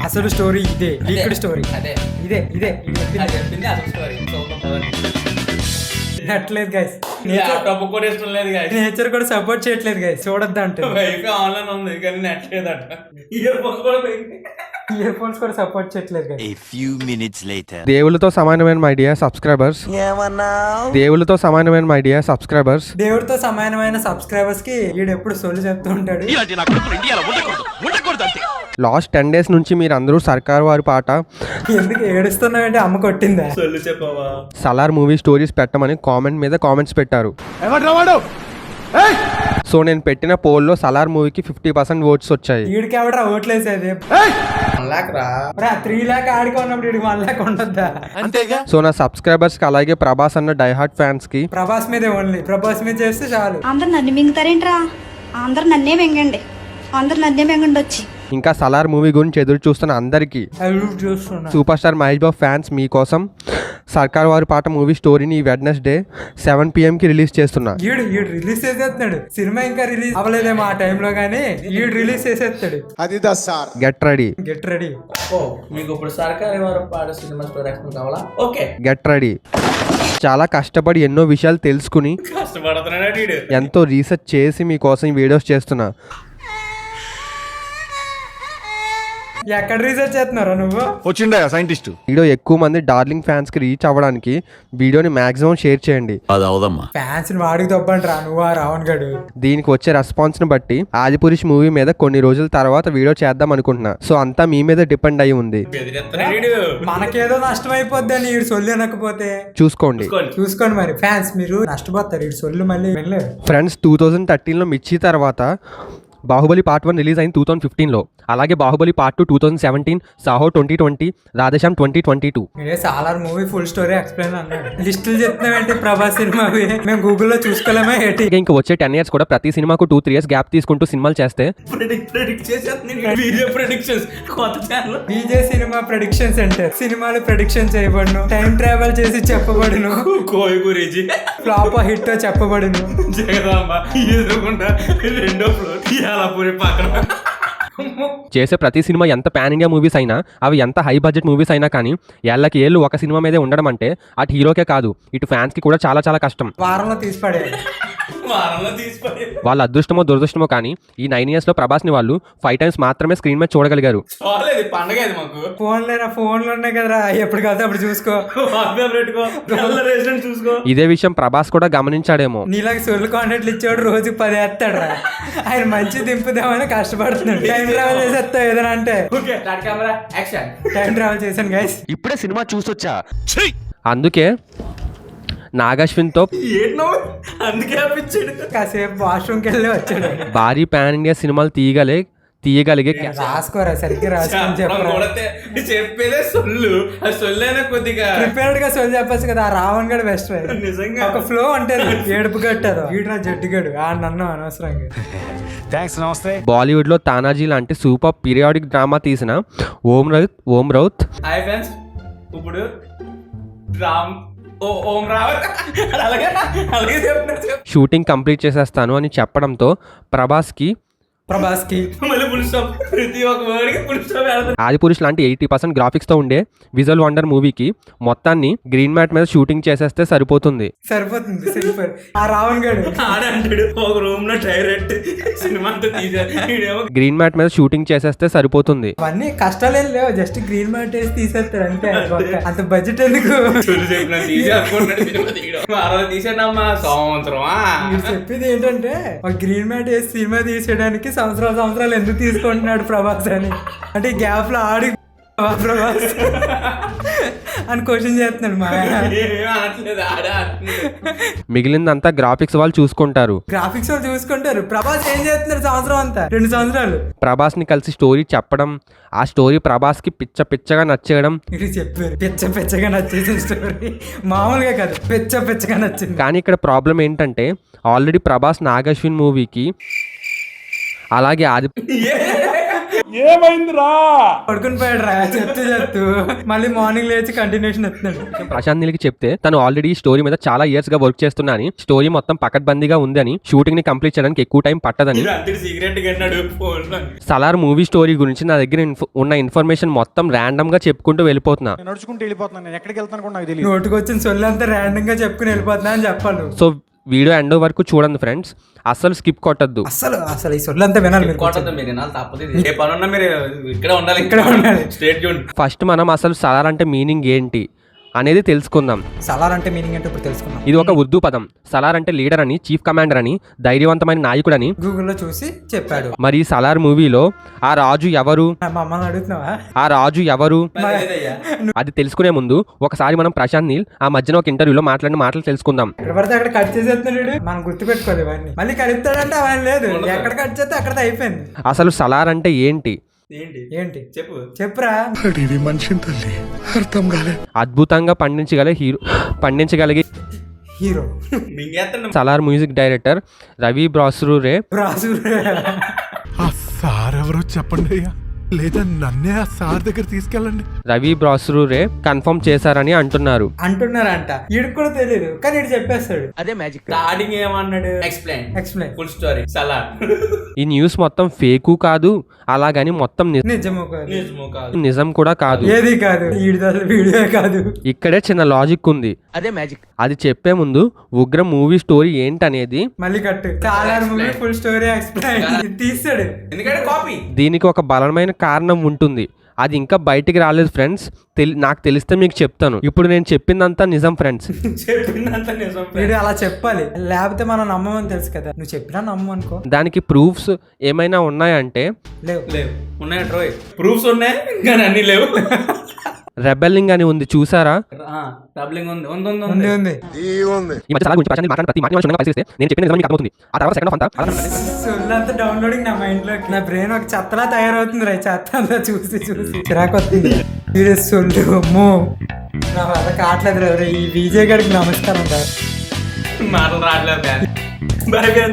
అసలు స్టోరీ ఇదే, leaked story అదే ఇదే ఇదే చెప్పింది అసలు స్టోరీ. నట్లేదు గైస్, ఇష్టం లేదు guys. నేచర్ కూడా సపోర్ట్ చేయట్లేదు గైస్, చూడొద్దు అంటే. వైఫై ఆన్లైన్ ఉంది కానీ నెట్ లేదట. ఇయర్ ఫోన్స్ కూడా పోయింది. ఇయర్ ఫోన్స్ కూడా సపోర్ట్ చేయట్లేదు guys. A few minutes later. దేవులతో సమానమైన మై డియర్ సబ్స్క్రైబర్స్, దేవులతో సమానమైన మై డియర్ సబ్స్క్రైబర్స్, దేవుడితో సమానమైన సబ్స్క్రైబర్స్ కి వీడు ఎప్పుడు సొల్లు చెప్తూ ఉంటాడు. లాస్ట్ 10 days నుంచి మీరు అందరూ సర్కార్ వారి పాట ఎందుకు ఏడుస్తున్నావంటే అమ్మ కొట్టిందా? సొల్లు చెప్పవా? సలార్ మూవీ స్టోరీస్ పెట్టమని కామెంట్ మీద కామెంట్స్ పెట్టారు. సో నేను పెట్టిన పోల్లో సలార్ మూవీకి 50% ఓట్స్ వచ్చాయి. వీడికి ఎవడరా ఓట్లేసేది? 1 lakh రా. 3 lakhs ఆడికి ఉన్నప్పుడు వీడికి 1 lakh ఉండద్దా? సో నా సబ్స్క్రైబర్స్ కి అలాగే ప్రభాస్ అన్న డైహార్ట్ ఫ్యాన్స్ కి ప్రభాస్ మీదే ఓన్లీ, ప్రభాస్ మీద చేస్తే చాలు. అందరు నన్ను మింగుతారేంట్రా? అందరు నన్నే మింగండి, అందరు నన్నే మింగండి వచ్చి. ఇంకా సలార్ మూవీ గురించి ఎదురు చూస్తున్న అందరికీ చూస్తున్నా. Super star Mahesh Babu fans మీకోసం సర్కార్ వారి పాట మూవీ స్టోరీని ఈ వెడ్నెస్డే 7 PM కి రిలీజ్ చేస్తున్నా. ఈడు రిలీజ్ చేసేస్తున్నాడు. సినిమా ఇంకా రిలీజ్ అవ్వలేదేమో ఆ టైంలో గానీ ఈడు రిలీజ్ చేసేస్తాడు. అది sir. Get ready, get ready. ఓ మీకు ఇప్పుడు Sarkaru Vaari Paata cinema story explain కావాలా? Okay, get ready. చాలా కష్టపడి ఎన్నో విషయాలు తెలుసుకుని కష్టపడుతున్నాడు వీడు. ఎంతో రీసెర్చ్ చేసి మీకోసం ఈ వీడియోస్ చేస్తున్నా. ఎక్కడ రీసెర్చ్ చేస్తున్నారా నువ్వు? వచ్చిండా సైంటిస్ట్. వీడియో ఎక్కువ మంది డార్లింగ్ ఫ్యాన్స్ కి రీచ్ అవ్వడానికి వీడియోని మాక్సిమం షేర్ చేయండి. ఫ్యాన్స్ ని వాడికి దొబ్బండి నువ్వు ఆ రావణ్ గడు. దీనికి వచ్చే రెస్పాన్స్ ని బట్టి ఆదిపురుష్ మూవీ మీద కొన్ని రోజుల తర్వాత వీడియో చేద్దాం అనుకుంటున్నా. సో అంతా మీ మీద డిపెండ్ అయి ఉంది. మనకేదో నష్టం అయిపోద్ది అని ఈడు సొల్లు అనకపోతే చూసుకోండి. మరి ఫ్యాన్స్ మీరు నష్టపోతారు. ఈడు సొల్లు మళ్ళీ వెళ్ళలేదు. ఫ్రెండ్స్ 2013 లో మిర్చి తర్వాత బాహుబలి పార్ట్ 1 రిలీజ్ అయింది 2015 లో. అలాగే Baahubali part 2 2017, Saaho 2020, Radhe Shyam 2022. Salaar movie full story explain అన్నాడు. లిస్టులు చెప్తున్నావేంటి ప్రభాస్ సినిమా? మేము గూగుల్లో చూసుకోలేమే ఏంటి? ఇంకా వచ్చే 10 years కూడా ప్రతి సినిమాకు 2-3 years గ్యాప్ తీసుకుంటూ సినిమాలు చేస్తే బీజే సినిమా ప్రొడిక్షన్ సెంటర్ సినిమాలు ప్రొడిక్షన్ చేయబడును, టైం ట్రావెల్ చేసి చెప్పబడును, కోయి గురించి ఫ్లాప్ హిట్ చెప్పబడును. జగదాంబ ఎదురుకుండా 2వ ఫ్లోర్ యాలపూరి పక్కన. చేసే ప్రతి సినిమా ఎంత పాన్ ఇండియా మూవీస్ అయినా, అవి ఎంత హై బడ్జెట్ మూవీస్ అయినా కానీ ఏళ్ళకి ఏళ్ళు ఒక సినిమా మీదే ఉండడం అంటే అటు హీరోకే కాదు ఇటు ఫ్యాన్స్ కి కూడా చాలా చాలా కష్టం. వారంలో తీసిపడేది. వాళ్ళ అదృష్టమో దురదృష్టమో కానీ ఈ 9 years లో ప్రభాస్ ని వాళ్ళు 5 times మాత్రమే స్క్రీన్ మీద చూడగలిగారు. ఫోన్లు ఉన్నాయి కదరా, ఎప్పుడు కలితే అప్పుడు చూసుకో. ఇదే విషయం ప్రభాస్ కూడా గమనించాడేమో. నీలాగా సొల్లు కాంటాక్ట్లు ఇచ్చేవాడు రోజుకి 10 వేస్తాడు రా. ఆయన మంచి దింపుదామని కష్టపడుతున్నాడు. టైం ట్రావెల్ చేసేస్తావు ఏదైనా అంటే. టైం ట్రావెల్ చేశాను గైస్. ఇప్పుడే సినిమా చూసొచ్చా. అందుకే నాగశ్విన్తో కాసేపు వాష్రూమ్కి వెళ్ళి వచ్చాడు. భారీ పాన్ ఇండియా సినిమాలు తీయగలిగే రాసుకోరా, సరిగ్గా రాసుకొని చెప్పరా. చెప్పేదే సొల్లు. ఆ సొల్లైనా కొద్దిగా ప్రిపేర్డ్ గా సొల్లు చెప్పచ్చు కదా. ఆ రావణ్ గడు బెస్ట్. నిజంగా ఒక ఫ్లో ఉంటుంది. ఏడుపు కట్టారు వీడు జడ్డిగాడు నన్ను అనవసరంగా. థ్యాంక్స్, నమస్తే. బాలీవుడ్ లో తానాజీ లాంటి సూపర్ పీరియాడిక్ డ్రామా తీసిన ఓం రౌత్ హాయ్ ఫ్రెండ్స్. ఇప్పుడు ఓం రావత్ అలాగే షూటింగ్ కంప్లీట్ చేసేస్తాను అని చెప్పడంతో ప్రభాస్ కి మళ్ళీ ఫుల్ స్టాప్. ప్రతి ఒక్క వర్డ్కి ఫుల్ స్టాప్ వేస్తాడు. ఆదిపురుష్ లాంటి 80% గ్రాఫిక్స్ తో ఉండే విజువల్ వండర్ మూవీకి మొత్తాన్ని గ్రీన్ మ్యాట్ మీద షూటింగ్ చేసేస్తే సరిపోతుంది. సూపర్. ఆ రావణ్ గడు ఆడంటాడు ఒక రూమ్ లో డైరెక్ట్ సినిమా అంతా తీసారు. గ్రీన్ మ్యాట్ మీద షూటింగ్ చేసేస్తే సరిపోతుంది. అవన్నీ కష్టాలు ఏం లేవు, జస్ట్ గ్రీన్ మ్యాట్ వేసి తీసేస్తారు అంతే. అంత బడ్జెట్ ఎందుకు? తీసాడమ్మా సంవత్సరం. చెప్పింది ఏంటంటే ఒక గ్రీన్ మ్యాట్ వేసి సినిమా తీసేయడానికి సంవత్సరాలు ఎందుకు తీసుకుంటున్నాడు ప్రభాస్ అని. అంటే ఈ గ్యాప్ లో ఆడి ప్రభాస్ అని క్వశ్చన్ చేస్తున్నాడు. మా మిగిలిందంతా గ్రాఫిక్స్ వాళ్ళు చూసుకుంటారు. ప్రభాస్ ఏం చేస్తున్నారు సంవత్సరం అంతా? 2 సంవత్సరాలు ప్రభాస్ ని కలిసి స్టోరీ చెప్పడం, ఆ స్టోరీ ప్రభాస్ కి పిచ్చగా నచ్చేయడం. ఇది చెప్పారు పిచ్చగా నచ్చేసిన స్టోరీ మామూలుగా కాదు, పిచ్చగా నచ్చింది. కానీ ఇక్కడ ప్రాబ్లం ఏంటంటే ఆల్రెడీ ప్రభాస్ నాగశ్విన్ మూవీకి అలాగే పడుకుని పోయాడు రా చెప్తూ మళ్ళీ మార్నింగ్ లేచి కంటిన్యూషన్ ఎత్తున్నాడు. ప్రశాంత్ నీల్కి చెప్తే తను ఆల్రెడీ స్టోరీ మీద చాలా ఇయర్స్ గా వర్క్ చేస్తున్నా అని, స్టోరీ మొత్తం పకడ్బందీగా ఉందని, షూటింగ్ ని కంప్లీట్ చేయడానికి ఎక్కువ టైం పట్టదని, సీక్రెట్ గా అన్నాడు ఫోన్ లో. సలార్ మూవీ స్టోరీ గురించి నా దగ్గర ఉన్న ఇన్ఫర్మేషన్ మొత్తం ర్యాండమ్ గా చెప్పుకుంటూ వెళ్ళిపోతున్నా. నడుచుకుంటూ వెళ్ళిపోతున్నాను, నేను ఎక్కడికి వెళ్తాను కూడా నాకు తెలియదు. నోటికి వచ్చిన సొల్లు అంతా ర్యాండమ్ గా చెప్పుకుని వెళ్ళిపోతున్నా అని చెప్పాలి. సో వీడియో ఎండ్ వరకు చూడండి ఫ్రెండ్స్, అస్సలు స్కిప్ కొట్టద్దు. అసలు ఈ సొల్లు అంతా వినాలి మీరు. కొట్టద్దు మీరు వినాలి, తప్పదు. ఏ పని ఉన్నా మీరు ఇక్కడ ఉండాలి, ఇక్కడ ఉండాలి. State zone. ఫస్ట్ మనం అసలు సలార్ అంటే మీనింగ్ ఏంటి అనేది తెలుసుకుందాం. సలార్ అంటే మీనింగ్ ఏంటో ఇప్పుడు తెలుసుకున్నాం. ఇది ఒక ఉర్దూ పదం. సలార్ అంటే లీడర్ అని, చీఫ్ కమాండర్ అని, ధైర్యవంతమైన నాయకుడని. గూగుల్లో చూసి చెప్పాడు. మరి ఈ సలార్ మూవీలో ఆ రాజు ఎవరు, మమ్మల్ని అడుగుతున్నావా? ఆ రాజు ఎవరు లేదయ్యా. అది తెలుసుకునే ముందు ఒకసారి మనం ప్రశాంత్ నీల్ ఆ మధ్యన ఒక ఇంటర్వ్యూలో మాట్లాడిన మాటలు తెలుసుకుందాం. ఎక్కడ పడితే అక్కడ కట్ చేసేస్తున్నాడు. మనం గుర్తుపెట్టుకోవాలి ఇవన్నీ. మళ్ళీ కలుపుతాడంటే అవన్నీ లేదు. ఎక్కడ కట్ చేస్తే అక్కడ అయిపోయింది. అసలు సలార్ అంటే ఏంటి? ఏంటి చెప్పు. చెప్పురా. మనిషిని తల్లి అర్థం కాలేదు. అద్భుతంగా పండించగలిగే హీరో మింగేస్తాను. సలార్ మ్యూజిక్ డైరెక్టర్ రవి బ్రాస్రూరే రాజు. ఆ సార్ ఎవరో చెప్పండి అయ్యా, లేదా నన్నే ఆ సార్ దగ్గర తీసుకెళ్ళండి. రవి బ్రాస్రూరే కన్ఫర్మ్ చేశారని అంటున్నారు. అంటున్నారంట. ఈడికి కూడా తెలియదు కానీ ఇటు చెప్పేస్తాడు. అదే మ్యాజిక్. స్టార్టింగ్ ఏమన్నాడు? Explain full story Salaar. ఈ న్యూస్ మొత్తం ఫేకు కాదు, అలాగని మొత్తం నిజము కాదు. నిజం కూడా కాదు. ఏది కాదు. వీడియో కాదు. ఇక్కడే చిన్న లాజిక్ ఉంది. అదే మ్యాజిక్. అది చెప్పే ముందు ఉగ్ర మూవీ స్టోరీ ఏంటనేది మళ్ళీ కట్టు. చాలా మూవీ ఫుల్ స్టోరీ ఎక్స్ప్లెయిన్ తీస్తాడు. ఎందుకంటే కాపీ. దీనికి ఒక బలమైన కారణం ఉంటుంది. అది ఇంకా బయటికి రాలేదు ఫ్రెండ్స్. నాకు తెలిస్తే మీకు చెప్తాను. ఇప్పుడు నేను చెప్పిందంతా నిజం ఫ్రెండ్స్. చెప్పిందంతా నిజం. వీడు అలా చెప్పాలి, లేకపోతే మనం నమ్మమని తెలుసు కదా. నువ్వు చెప్పినా నమ్ము అనుకో. దానికి ప్రూఫ్స్ ఏమైనా ఉన్నాయంటే లేవు. ఉన్నాయి ట్రోయ్. ప్రూఫ్స్ ఉన్నాయి కానీ అన్ని లేవు. రెబెల్లింగ్ అని ఉంది చూసారా? డబ్లింగ్ ఉంది. ఉంది. ఈ మధ్య సలార్ గురించి ప్రశాంత్ మాట్లాడిన ప్రతి మాట క్షుణ్ణంగా పరిశీలిస్తే నేను చెప్పిన నిజం మీకు అర్థమవుతుంది. ఆ తర్వాత సెకండ్ ఆఫ్ అంతా సొల్లంతా డౌన్లోడింగ్ నా మైండ్ లోకి. నా బ్రెయిన్ ఒక చెత్తలా తయారవుతుంది రా. చెత్త అంతా చూసి చిరాకు వస్తుంది. సొల్లు అమ్మో నా వల్ల కావట్లేదు రా. ఈ విజయ్ గారికి నమస్కారం రా. మాటలు రావట్లేదు. బాయ్.